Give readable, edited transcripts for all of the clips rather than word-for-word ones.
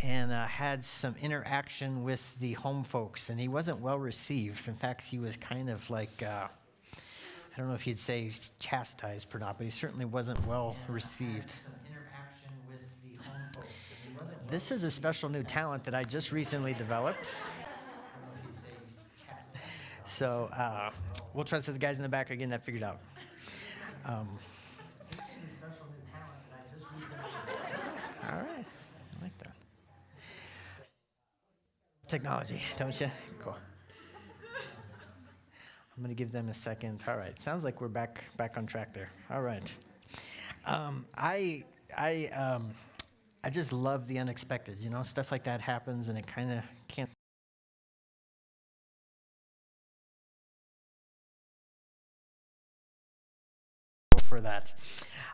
and had some interaction with the home folks, and he wasn't well received. In fact, he was kind of like, I don't know if you'd say chastised or not, but he certainly wasn't well received. This is a special new talent that I just recently developed. So we'll trust that the guys in the back are getting that figured out. All right, I like that. Technology, don't you? Cool. I'm going to give them a second. All right, sounds like we're back on track there. All right. I just love the unexpected. You know, stuff like that happens, and it kind of can't. For that.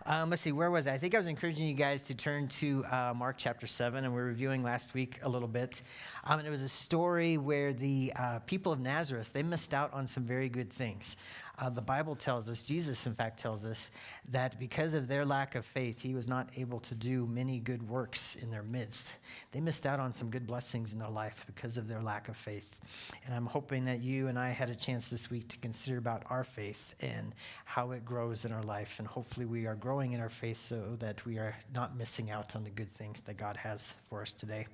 Let's see, where was I? I think I was encouraging you guys to turn to Mark chapter 7, and we were reviewing last week a little bit. And it was a story where the people of Nazareth, they missed out on some very good things. The Bible tells us, Jesus in fact tells us, that because of their lack of faith, he was not able to do many good works in their midst. They missed out on some good blessings in their life because of their lack of faith. And I'm hoping that you and I had a chance this week to consider about our faith and how it grows in our life. And hopefully we are growing in our faith so that we are not missing out on the good things that God has for us today.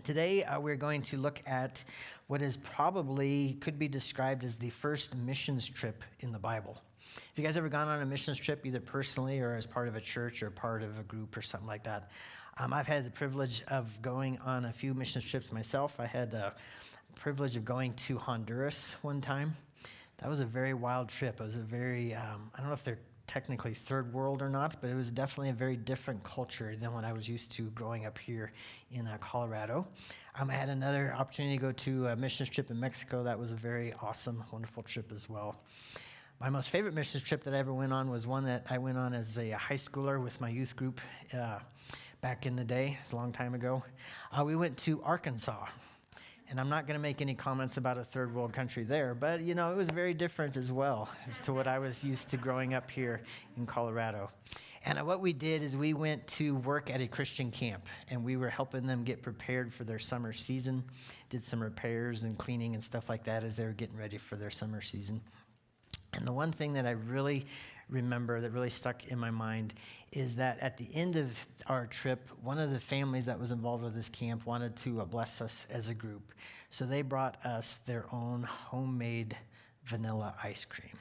Today, we're going to look at what is probably could be described as the first missions trip in the Bible. Have you guys ever gone on a missions trip, either personally or as part of a church or part of a group or something like that? I've had the privilege of going on a few missions trips myself. I had the privilege of going to Honduras one time. That was a very wild trip. It was a very, I don't know if they're technically third world or not, but it was definitely a very different culture than what I was used to growing up here in Colorado. I had another opportunity to go to a missions trip in Mexico. That was a very awesome, wonderful trip as well. My most favorite missions trip that I ever went on was one that I went on as a high schooler with my youth group back in the day. It's a long time ago. We went to Arkansas. And I'm not going to make any comments about a third world country there, but, you know, it was very different as well as to what I was used to growing up here in Colorado. And what we did is we went to work at a Christian camp, and we were helping them get prepared for their summer season, did some repairs and cleaning and stuff like that as they were getting ready for their summer season. And the one thing that I really remember that really stuck in my mind is that at the end of our trip, one of the families that was involved with this camp wanted to bless us as a group. So they brought us their own homemade vanilla ice cream.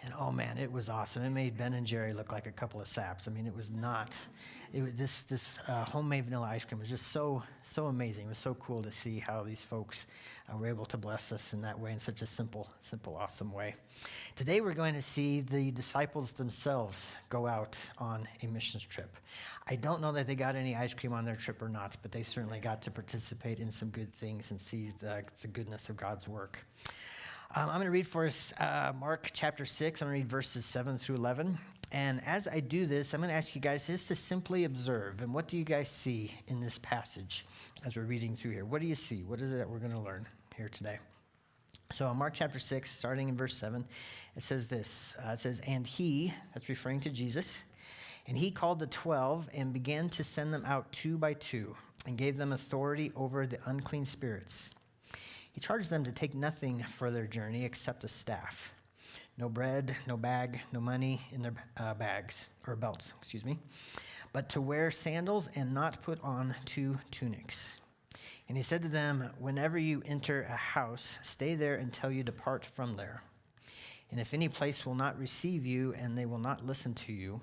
And oh man, it was awesome. It made Ben and Jerry look like a couple of saps. I mean, it was this homemade vanilla ice cream was just so amazing. It was so cool to see how these folks were able to bless us in that way, in such a simple, awesome way. Today we're going to see the disciples themselves go out on a missions trip. I don't know that they got any ice cream on their trip or not, but they certainly got to participate in some good things and see the goodness of God's work. I'm going to read for us Mark chapter 6. I'm going to read verses 7 through 11. And as I do this, I'm going to ask you guys just to simply observe. And what do you guys see in this passage as we're reading through here? What do you see? What is it that we're going to learn here today? So in Mark chapter 6, starting in verse 7, it says this. It says, "And he," that's referring to Jesus, "and he called the 12 and began to send them out 2 by 2 and gave them authority over the unclean spirits. He charged them to take nothing for their journey except a staff. No bread, no bag, no money in their bags, or belts, but to wear sandals and not put on 2 tunics. And he said to them, whenever you enter a house, stay there until you depart from there. And if any place will not receive you and they will not listen to you,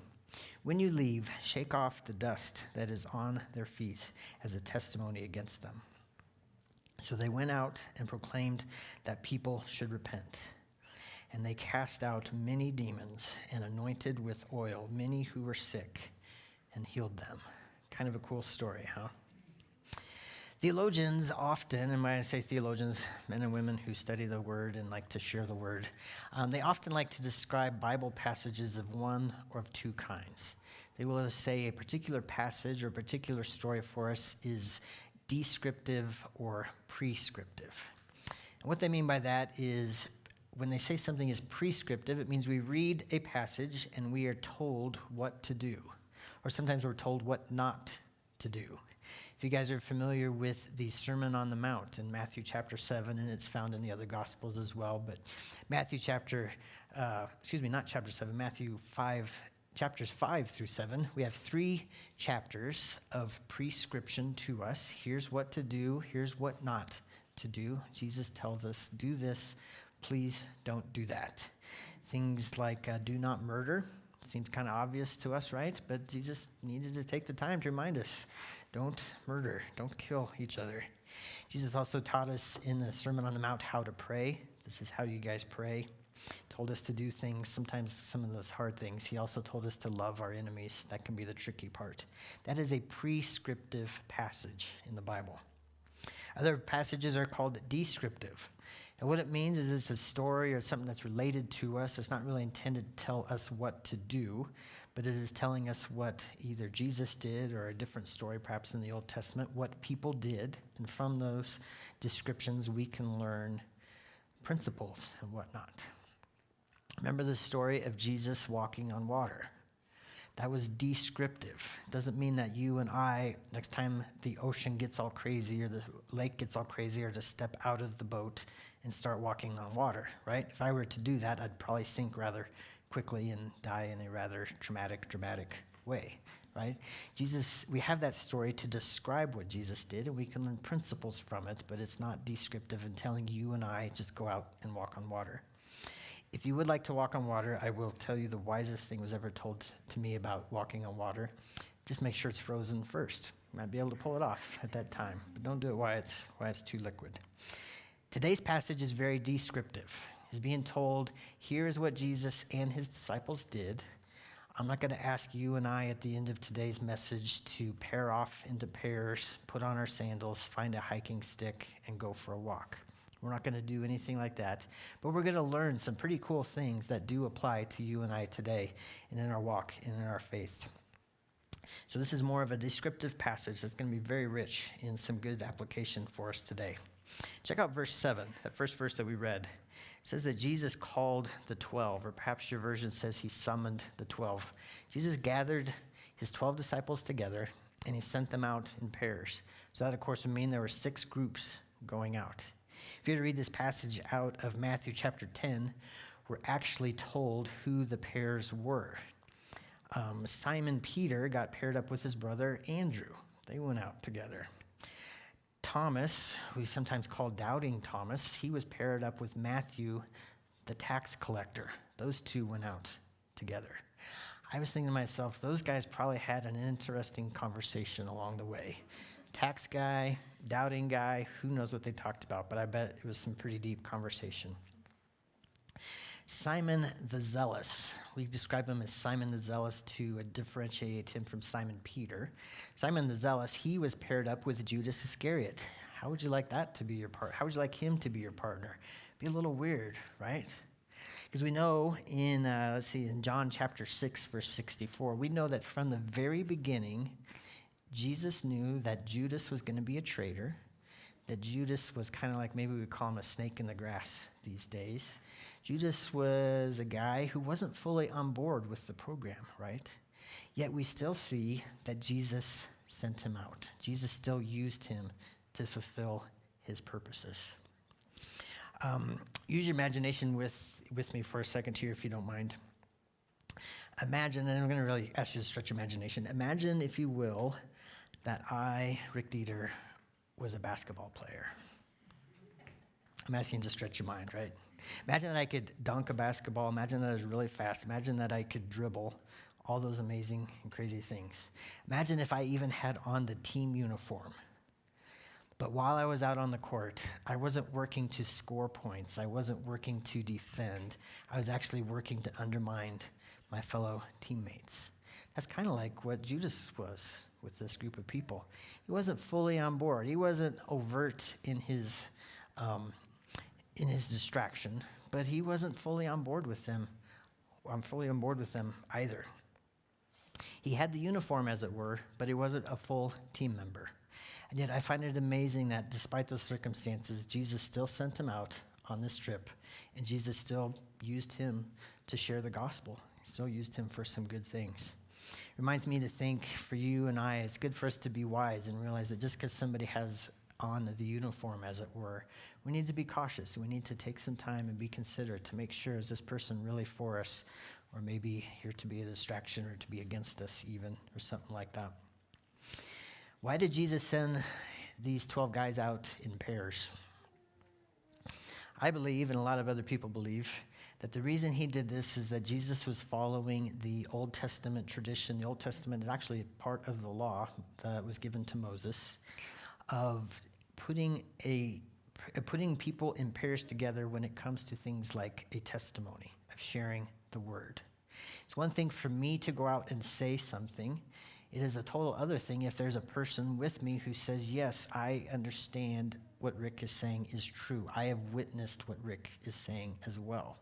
when you leave, shake off the dust that is on their feet as a testimony against them." So they went out and proclaimed that people should repent. And they cast out many demons and anointed with oil many who were sick and healed them. Kind of a cool story, huh? Theologians often, and when I say theologians, men and women who study the word and like to share the word, they often like to describe Bible passages of one or of 2 kinds. They will say a particular passage or a particular story for us is descriptive or prescriptive. And what they mean by that is when they say something is prescriptive, it means we read a passage and we are told what to do. Or sometimes we're told what not to do. If If you guys are familiar with the Sermon on the Mount in Matthew chapter 7, and it's found in the other Gospels as well, but Matthew not chapter 7, Matthew 5, chapters 5 through 7, we have 3 chapters of prescription to us. Here's what to do, here's what not to do. Jesus tells us, do this, please don't do that. Things like do not murder. Seems kind of obvious to us, right? But Jesus needed to take the time to remind us, don't murder, don't kill each other. Jesus also taught us in the Sermon on the Mount how to pray. This is how you guys pray. Told us to do things, sometimes some of those hard things. He also told us to love our enemies. That can be the tricky part. That is a prescriptive passage in the Bible. Other passages are called descriptive. And what it means is it's a story or something that's related to us. It's not really intended to tell us what to do, but it is telling us what either Jesus did or a different story, perhaps in the Old Testament, what people did. And from those descriptions, we can learn principles and whatnot. Remember the story of Jesus walking on water. That was descriptive. It doesn't mean that you and I, next time the ocean gets all crazy or the lake gets all crazy, are to step out of the boat and start walking on water, right? If I were to do that, I'd probably sink rather quickly and die in a rather dramatic way, right? We have that story to describe what Jesus did, and we can learn principles from it, but it's not descriptive in telling you and I just go out and walk on water. If you would like to walk on water, I will tell you the wisest thing was ever told to me about walking on water. Just make sure it's frozen first. You might be able to pull it off at that time, but don't do it while it's too liquid. Today's passage is very descriptive. He's being told, here's what Jesus and his disciples did. I'm not going to ask you and I at the end of today's message to pair off into pairs, put on our sandals, find a hiking stick, and go for a walk. We're not going to do anything like that, but we're going to learn some pretty cool things that do apply to you and I today and in our walk and in our faith. So this is more of a descriptive passage that's going to be very rich in some good application for us today. Check out verse 7, that first verse that we read. It says that Jesus called the 12, or perhaps your version says he summoned the 12. Jesus gathered his 12 disciples together, and he sent them out in pairs. So that, of course, would mean there were 6 groups going out. If you were to read this passage out of Matthew chapter 10, we're actually told who the pairs were. Simon Peter got paired up with his brother Andrew. They went out together. Thomas, who we sometimes call Doubting Thomas, he was paired up with Matthew, the tax collector. Those two went out together. I was thinking to myself, those guys probably had an interesting conversation along the way. Tax guy, doubting guy, who knows what they talked about, but I bet it was some pretty deep conversation. Simon the Zealous. We describe him as Simon the Zealous to differentiate him from Simon Peter. Simon the Zealous, he was paired up with Judas Iscariot. How would you like that to be your partner? How would you like him to be your partner? Be a little weird, right? Because we know in John chapter 6, verse 64, we know that from the very beginning, Jesus knew that Judas was going to be a traitor, that Judas was kind of like, maybe we call him a snake in the grass these days. Judas was a guy who wasn't fully on board with the program, right? Yet we still see that Jesus sent him out. Jesus still used him to fulfill his purposes. Use your imagination with me for a second here, if you don't mind. Imagine, and I'm going to really ask you to stretch your imagination. Imagine, if you will, that I, Rick Dieter, was a basketball player. I'm asking you to stretch your mind, right? Imagine that I could dunk a basketball. Imagine that I was really fast. Imagine that I could dribble, all those amazing and crazy things. Imagine if I even had on the team uniform. But while I was out on the court, I wasn't working to score points. I wasn't working to defend. I was actually working to undermine my fellow teammates. That's kind of like what Judas was with this group of people. He wasn't fully on board. He wasn't overt in his distraction, but he wasn't fully on board with them. I'm fully on board with them either. He had the uniform, as it were, but he wasn't a full team member. And yet I find it amazing that despite those circumstances, Jesus still sent him out on this trip, and Jesus still used him to share the gospel. He still used him for some good things. Reminds me to think for you and I, it's good for us to be wise and realize that just because somebody has on the uniform, as it were, we need to be cautious. We need to take some time and be considerate to make sure, is this person really for us, or maybe here to be a distraction or to be against us even, or something like that. Why did Jesus send these 12 guys out in pairs? I believe, and a lot of other people believe, that the reason he did this is that Jesus was following the Old Testament tradition. The Old Testament is actually part of the law that was given to Moses of putting people in pairs together when it comes to things like a testimony, of sharing the word. It's one thing for me to go out and say something. It is a total other thing if there's a person with me who says, yes, I understand what Rick is saying is true. I have witnessed what Rick is saying as well.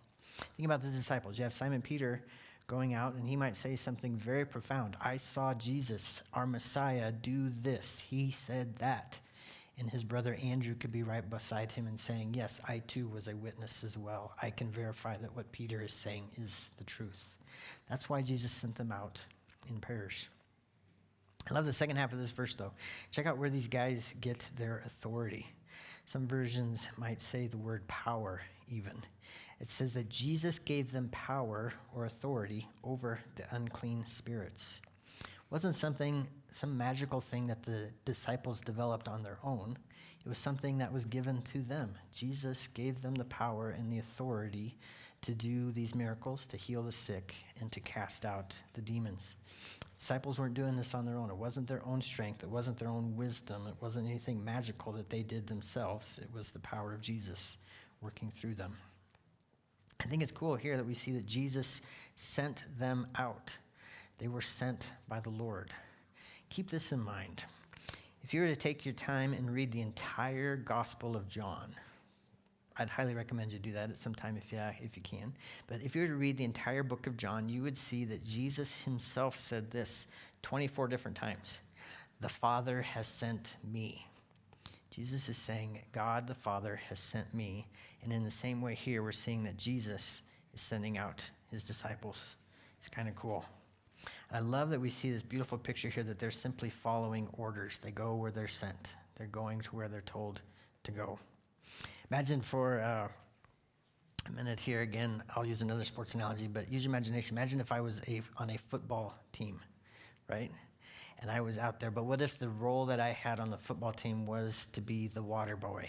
Think about the disciples. You have Simon Peter going out, and he might say something very profound. I saw Jesus, our Messiah, do this. He said that. And his brother Andrew could be right beside him and saying, yes, I too was a witness as well. I can verify that what Peter is saying is the truth. That's why Jesus sent them out in pairs. I love the second half of this verse, though. Check out where these guys get their authority. Some versions might say the word power even. It says that Jesus gave them power or authority over the unclean spirits. It wasn't some magical thing that the disciples developed on their own. It was something that was given to them. Jesus gave them the power and the authority to do these miracles, to heal the sick, and to cast out the demons. Disciples weren't doing this on their own. It wasn't their own strength. It wasn't their own wisdom. It wasn't anything magical that they did themselves. It was the power of Jesus working through them. I think it's cool here that we see that Jesus sent them out. They were sent by the Lord. Keep this in mind. If you were to take your time and read the entire Gospel of John, I'd highly recommend you do that at some time if you can. But if you were to read the entire book of John, you would see that Jesus himself said this 24 different times. The Father has sent me. Jesus is saying, God the Father has sent me. And in the same way here, we're seeing that Jesus is sending out his disciples. It's kind of cool. And I love that we see this beautiful picture here that they're simply following orders. They go where they're sent. They're going to where they're told to go. Imagine for a minute here again, I'll use another sports analogy, but use your imagination. Imagine if I was on a football team, right? And I was out there, but what if the role that I had on the football team was to be the water boy,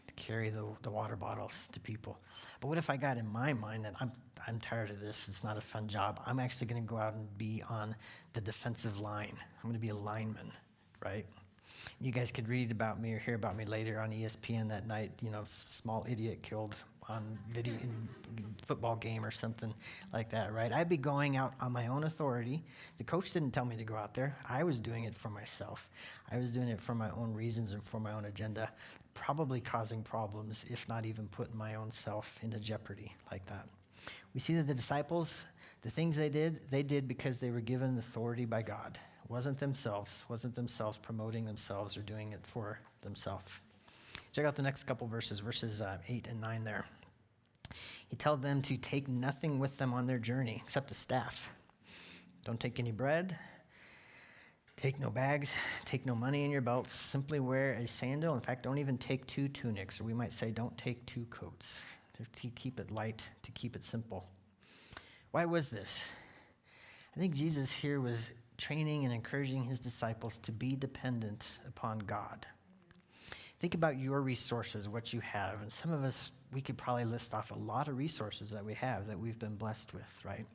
to carry the water bottles to people? But what if I got in my mind that I'm tired of this, it's not a fun job. I'm actually going to go out and be on the defensive line. I'm going to be a lineman, right? You guys could read about me or hear about me later on ESPN that night, small idiot killed on video in football game or something like that, right? I'd be going out on my own authority. The coach didn't tell me to go out there. I was doing it for myself. I was doing it for my own reasons and for my own agenda, probably causing problems, if not even putting my own self into jeopardy like that. We see that the disciples, the things they did because they were given authority by God. It wasn't themselves promoting themselves or doing it for themselves. Check out the next couple verses 8 and 9 there. He told them to take nothing with them on their journey except a staff. Don't take any bread. Take no bags. Take no money in your belts. Simply wear a sandal. In fact, don't even take 2 tunics, or we might say don't take 2 coats. To keep it light, to keep it simple. Why was this? I think Jesus here was training and encouraging his disciples to be dependent upon God. Think about your resources, what you have. And some of us, we could probably list off a lot of resources that we have that we've been blessed with, right?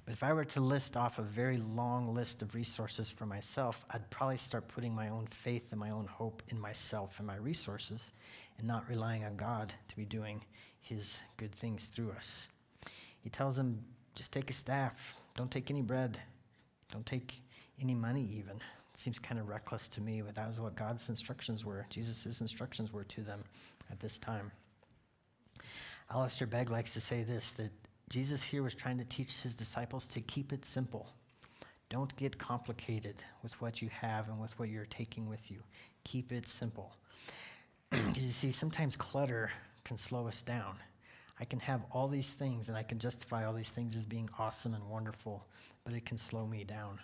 But if I were to list off a very long list of resources for myself, I'd probably start putting my own faith and my own hope in myself and my resources and not relying on God to be doing his good things through us. He tells them, just take a staff. Don't take any bread. Don't take any money even. It seems kind of reckless to me, but that was what God's instructions were. Jesus' instructions were to them at this time. Alistair Begg likes to say this, that Jesus here was trying to teach his disciples to keep it simple. Don't get complicated with what you have and with what you're taking with you. Keep it simple. Because you see, sometimes clutter can slow us down. I can have all these things and I can justify all these things as being awesome and wonderful, but it can slow me down.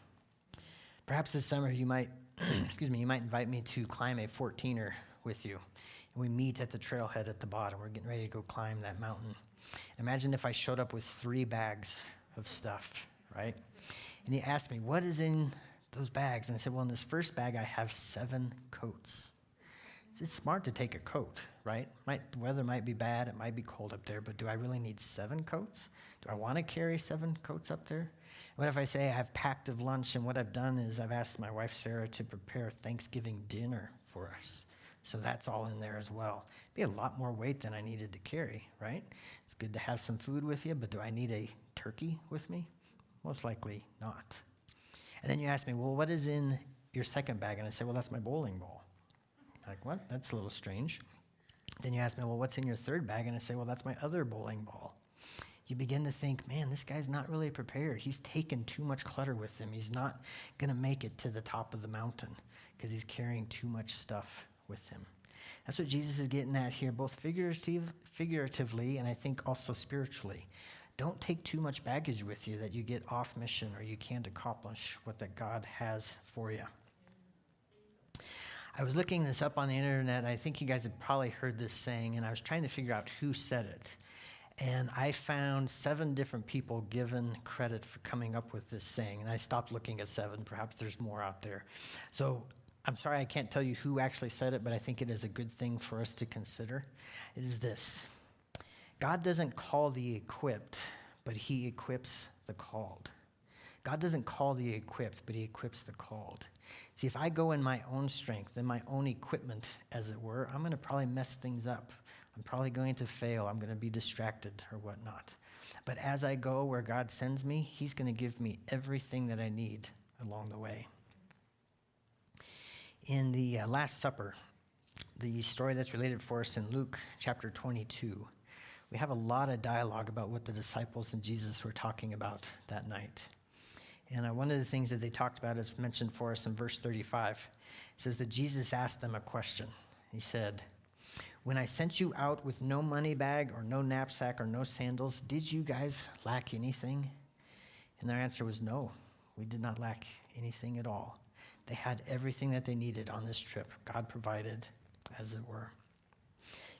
Perhaps this summer you might, you might invite me to climb a 14er with you. And we meet at the trailhead at the bottom. We're getting ready to go climb that mountain. Imagine if I showed up with 3 bags of stuff, right? And he asked me, what is in those bags? And I said, well, in this first bag, I have 7 coats. It's smart to take a coat, right? The weather might be bad, it might be cold up there, but do I really need 7 coats? Do I want to carry 7 coats up there? What if I say I've packed a lunch, and what I've done is I've asked my wife Sarah to prepare Thanksgiving dinner for us. So that's all in there as well. It'd be a lot more weight than I needed to carry, right? It's good to have some food with you, but do I need a turkey with me? Most likely not. And then you ask me, well, what is in your second bag? And I say, well, that's my bowling ball. Like, what? That's a little strange. Then you ask me, well, what's in your third bag? And I say, well, that's my other bowling ball. You begin to think, man, this guy's not really prepared. He's taken too much clutter with him. He's not going to make it to the top of the mountain because he's carrying too much stuff with him. That's what Jesus is getting at here, both figuratively and I think also spiritually. Don't take too much baggage with you that you get off mission or you can't accomplish what that God has for you. I was looking this up on the internet. I think you guys have probably heard this saying, and I was trying to figure out who said it. And I found 7 different people given credit for coming up with this saying. And I stopped looking at 7. Perhaps there's more out there. So I'm sorry I can't tell you who actually said it, but I think it is a good thing for us to consider. It is this: God doesn't call the equipped, but he equips the called. God doesn't call the equipped, but he equips the called. See, if I go in my own strength, in my own equipment, as it were, I'm going to probably mess things up. I'm probably going to fail. I'm going to be distracted or whatnot. But as I go where God sends me, he's going to give me everything that I need along the way. In the Last Supper, the story that's related for us in Luke chapter 22, we have a lot of dialogue about what the disciples and Jesus were talking about that night. And one of the things that they talked about is mentioned for us in verse 35. It says that Jesus asked them a question. He said, when I sent you out with no money bag or no knapsack or no sandals, did you guys lack anything? And their answer was no, we did not lack anything at all. They had everything that they needed on this trip. God provided, as it were.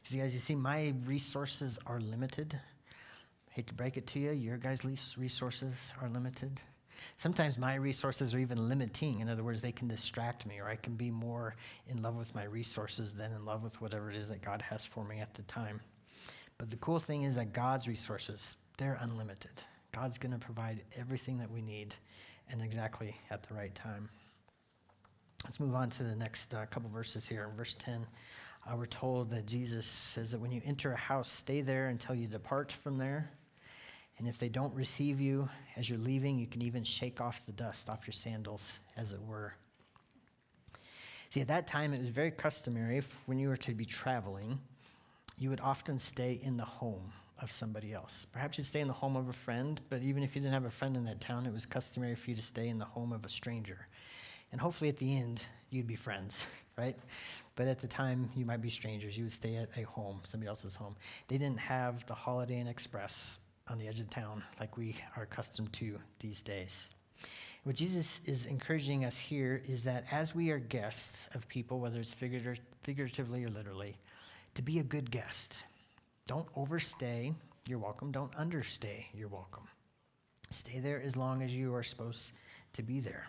See, guys, you see, my resources are limited. I hate to break it to you, your guys' resources are limited. Sometimes my resources are even limiting. In other words, they can distract me, or I can be more in love with my resources than in love with whatever it is that God has for me at the time. But the cool thing is that God's resources, they're unlimited. God's going to provide everything that we need and exactly at the right time. Let's move on to the next couple verses here. In verse 10, we're told that Jesus says that when you enter a house, stay there until you depart from there. And if they don't receive you as you're leaving, you can even shake off the dust off your sandals, as it were. See, at that time, it was very customary when you were to be traveling, you would often stay in the home of somebody else. Perhaps you'd stay in the home of a friend, but even if you didn't have a friend in that town, it was customary for you to stay in the home of a stranger. And hopefully at the end, you'd be friends, right? But at the time, you might be strangers. You would stay at a home, somebody else's home. They didn't have the Holiday Inn Express on the edge of town like we are accustomed to these days. What Jesus is encouraging us here is that as we are guests of people, whether it's figuratively or literally, to be a good guest. Don't overstay, you're welcome. Don't understay, you're welcome. Stay there as long as you are supposed to be there.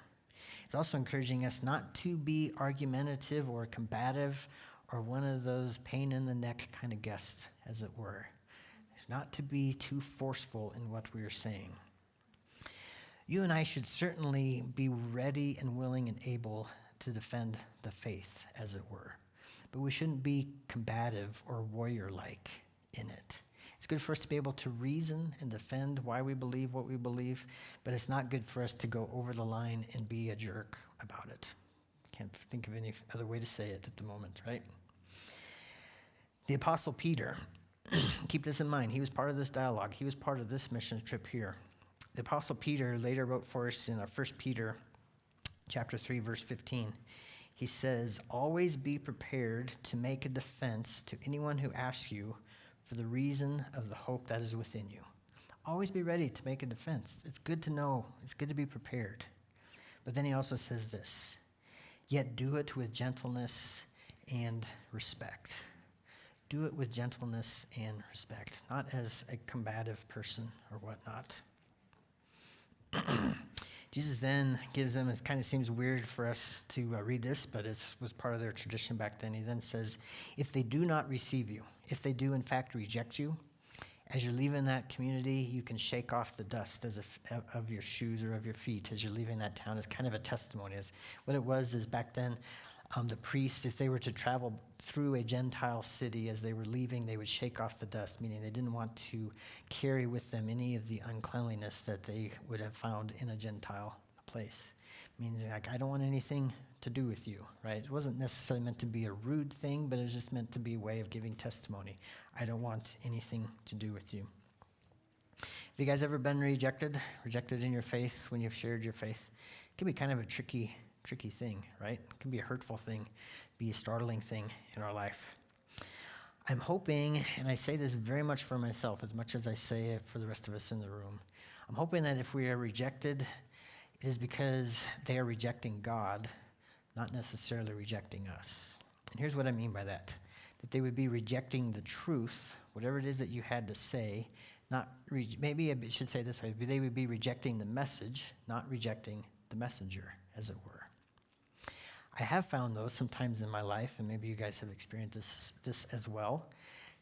It's also encouraging us not to be argumentative or combative or one of those pain in the neck kind of guests, as it were. Not to be too forceful in what we are saying. You and I should certainly be ready and willing and able to defend the faith, as it were. But we shouldn't be combative or warrior-like in it. It's good for us to be able to reason and defend why we believe what we believe, but it's not good for us to go over the line and be a jerk about it. Can't think of any other way to say it at the moment, right? The Apostle Peter, keep this in mind, he was part of this dialogue. He was part of this mission trip here. The Apostle Peter later wrote for us in 1 Peter chapter 3, verse 15. He says, always be prepared to make a defense to anyone who asks you for the reason of the hope that is within you. Always be ready to make a defense. It's good to know. It's good to be prepared. But then he also says this, yet do it with gentleness and respect. Do it with gentleness and respect, not as a combative person or whatnot. Jesus then gives them, it kind of seems weird for us to read this, but it was part of their tradition back then. He then says, if they do not receive you, if they do in fact reject you, as you're leaving that community, you can shake off the dust of your shoes or of your feet as you're leaving that town as kind of a testimony. What it was is back then, the priests, if they were to travel through a Gentile city as they were leaving, they would shake off the dust, meaning they didn't want to carry with them any of the uncleanliness that they would have found in a Gentile place. Means like, I don't want anything to do with you, right? It wasn't necessarily meant to be a rude thing, but it was just meant to be a way of giving testimony. I don't want anything to do with you. Have you guys ever been rejected in your faith when you've shared your faith? It can be kind of a tricky thing, right? It can be a hurtful thing, be a startling thing in our life. I'm hoping, and I say this very much for myself as much as I say it for the rest of us in the room, I'm hoping that if we are rejected, it is because they are rejecting God, not necessarily rejecting us. And here's what I mean by that. That they would be rejecting the truth, whatever it is that you had to say, maybe I should say it this way, they would be rejecting the message, not rejecting the messenger, as it were. I have found those sometimes in my life, and maybe you guys have experienced this as well,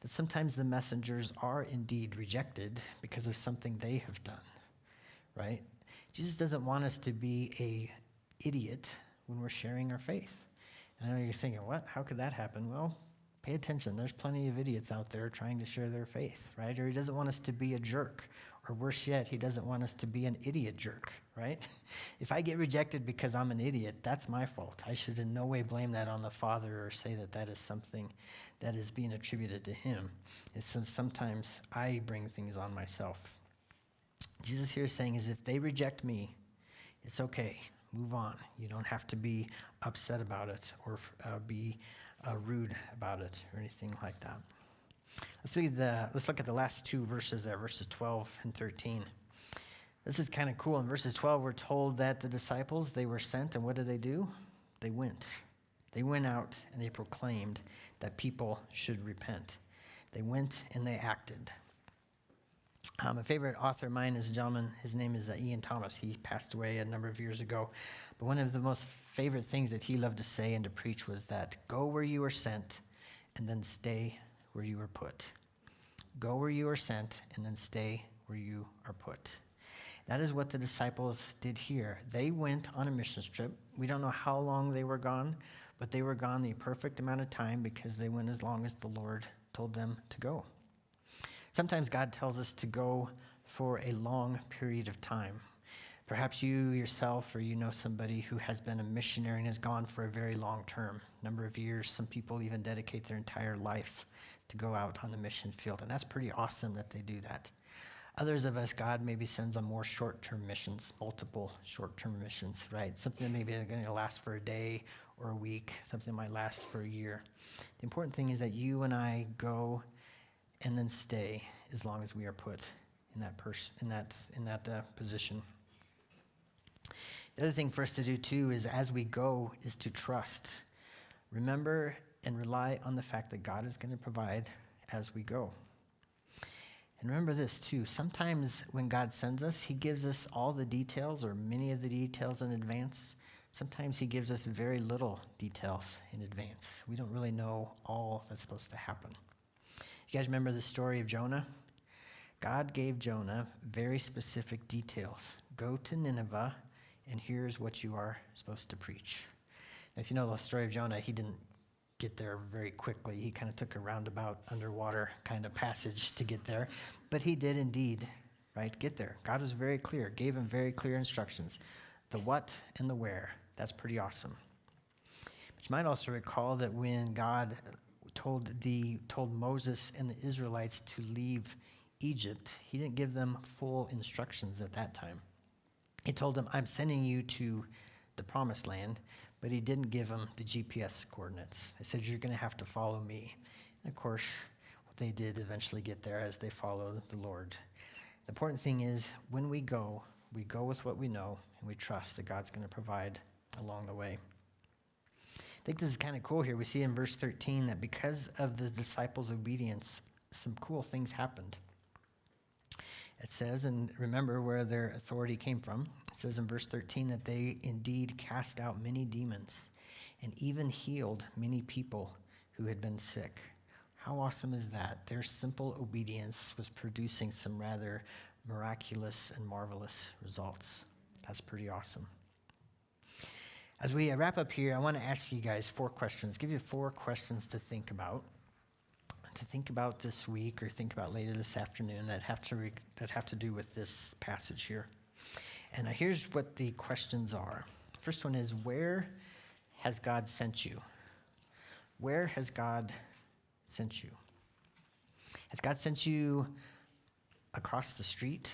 that sometimes the messengers are indeed rejected because of something they have done, right? Jesus doesn't want us to be an idiot when we're sharing our faith. And I know you're thinking, what? How could that happen? Well, pay attention. There's plenty of idiots out there trying to share their faith, right? Or he doesn't want us to be a jerk. Or worse yet, he doesn't want us to be an idiot jerk, right? If I get rejected because I'm an idiot, that's my fault. I should in no way blame that on the Father or say that that is something that is being attributed to him. It's sometimes I bring things on myself. Jesus here is saying is if they reject me, it's okay. Move on. You don't have to be upset about it or be rude about it or anything like that. Let's look at the last two verses there, verses 12 and 13. This is kind of cool. In verses 12, we're told that the disciples, they were sent, and what did they do? They went. They went out and they proclaimed that people should repent. They went and they acted. A favorite author of mine is a gentleman, his name is Ian Thomas. He passed away a number of years ago. But one of the most favorite things that he loved to say and to preach was that go where you are sent and then stay where you are put. Go where you are sent and then stay where you are put. That is what the disciples did here. They went on a mission trip. We don't know how long they were gone, but they were gone the perfect amount of time because they went as long as the Lord told them to go. Sometimes God tells us to go for a long period of time. Perhaps you yourself or you know somebody who has been a missionary and has gone for a very long term, number of years. Some people even dedicate their entire life to go out on the mission field, and that's pretty awesome that they do that. Others of us, God maybe sends on more short-term missions, multiple short-term missions, right? Something that maybe is going to last for a day or a week, something that might last for a year. The important thing is that you and I go and then stay as long as we are put in that position. The other thing for us to do too is as we go is to trust. Remember and rely on the fact that God is going to provide as we go. And remember this too, sometimes when God sends us, he gives us all the details or many of the details in advance. Sometimes he gives us very little details in advance. We don't really know all that's supposed to happen. You guys remember the story of Jonah? God gave Jonah very specific details. Go to Nineveh, and here's what you are supposed to preach. Now, if you know the story of Jonah, he didn't get there very quickly. He kind of took a roundabout underwater kind of passage to get there. But he did indeed, right, get there. God was very clear, gave him very clear instructions. The what and the where. That's pretty awesome. But you might also recall that when God told Moses and the Israelites to leave Egypt, he didn't give them full instructions at that time. He told them, I'm sending you to the promised land, but he didn't give them the GPS coordinates. He said, you're going to have to follow me. And of course, they did eventually get there as they followed the Lord. The important thing is when we go with what we know, and we trust that God's going to provide along the way. I think this is kind of cool here. We see in verse 13 that because of the disciples' obedience, some cool things happened. It says, and remember where their authority came from. It says in verse 13 that they indeed cast out many demons and even healed many people who had been sick. How awesome is that? Their simple obedience was producing some rather miraculous and marvelous results. That's pretty awesome. As we wrap up here, I want to ask you guys 4 questions. Give you 4 questions to think about this week or think about later this afternoon that have to do with this passage here. And here's what the questions are. First one is, where has God sent you? Where has God sent you? Has God sent you across the street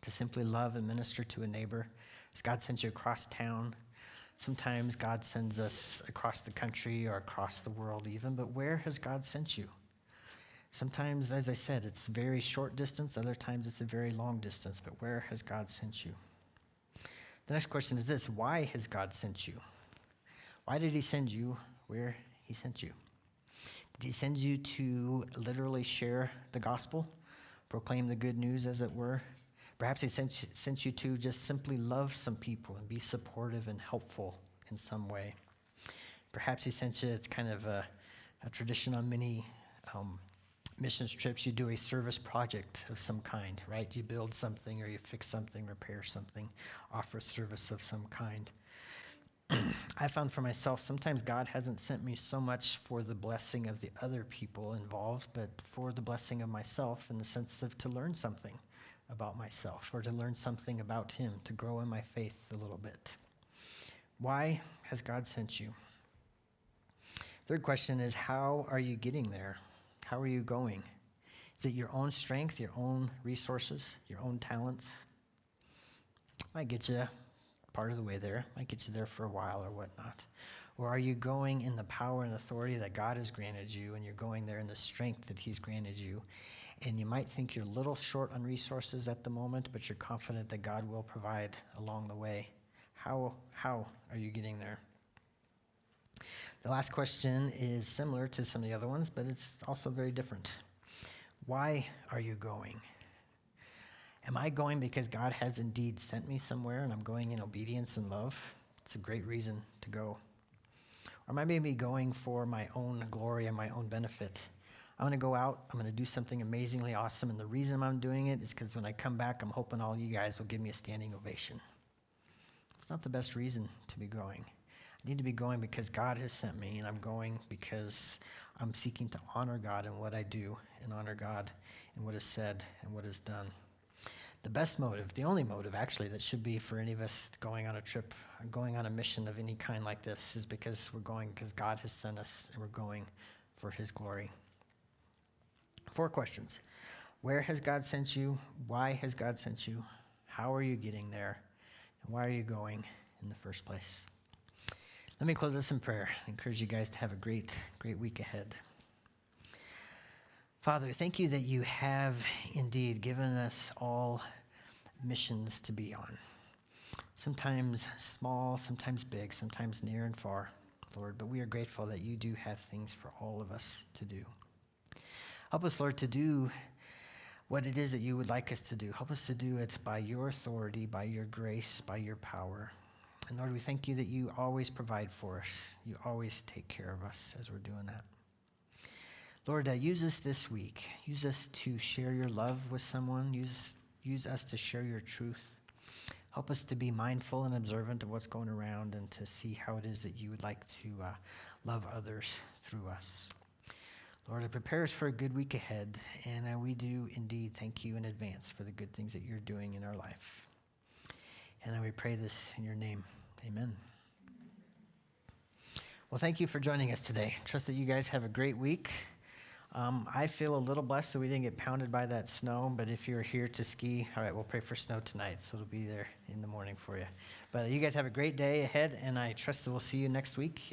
to simply love and minister to a neighbor? Has God sent you across town? Sometimes God sends us across the country or across the world even, but where has God sent you? Sometimes, as I said, it's very short distance. Other times it's a very long distance, but where has God sent you? The next question is this: why has God sent you? Why did he send you where he sent you? Did he send you to literally share the gospel, proclaim the good news, as it were? Perhaps he sent you to just simply love some people and be supportive and helpful in some way. Perhaps he sent you, it's kind of a tradition on many missions trips, you do a service project of some kind, right? You build something or you fix something, repair something, offer service of some kind. I found for myself, sometimes God hasn't sent me so much for the blessing of the other people involved, but for the blessing of myself in the sense of to learn something about myself or to learn something about him, to grow in my faith a little bit. Why has God sent you? Third question is, how are you getting there? How are you going? Is it your own strength, your own resources, your own talents? Might get you part of the way there, might get you there for a while or whatnot. Or are you going in the power and authority that God has granted you, and you're going there in the strength that he's granted you? And you might think you're a little short on resources at the moment, but you're confident that God will provide along the way. How are you getting there? The last question is similar to some of the other ones, but it's also very different. Why are you going? Am I going because God has indeed sent me somewhere and I'm going in obedience and love? It's a great reason to go. Or am I maybe going for my own glory and my own benefit? I'm going to go out, I'm going to do something amazingly awesome, and the reason I'm doing it is because when I come back, I'm hoping all you guys will give me a standing ovation. It's not the best reason to be going. I need to be going because God has sent me, and I'm going because I'm seeking to honor God in what I do and honor God in what is said and what is done. The best motive, the only motive actually that should be for any of us going on a trip, going on a mission of any kind like this, is because we're going because God has sent us and we're going for his glory. 4 questions. Where has God sent you? Why has God sent you? How are you getting there? And why are you going in the first place? Let me close this in prayer. I encourage you guys to have a great week ahead. Father, thank you that you have indeed given us all missions to be on. Sometimes small, sometimes big, sometimes near and far, Lord, but we are grateful that you do have things for all of us to do. Help us, Lord, to do what it is that you would like us to do. Help us to do it by your authority, by your grace, by your power. And Lord, we thank you that you always provide for us. You always take care of us as we're doing that. Lord, use us this week. Use us to share your love with someone. Use us to share your truth. Help us to be mindful and observant of what's going around and to see how it is that you would like to love others through us. Lord, prepare us for a good week ahead, and we do indeed thank you in advance for the good things that you're doing in our life. And we pray this in your name. Amen. Well, thank you for joining us today. Trust that you guys have a great week. I feel a little blessed that we didn't get pounded by that snow, but if you're here to ski, all right, we'll pray for snow tonight, so it'll be there in the morning for you. But you guys have a great day ahead, and I trust that we'll see you next week.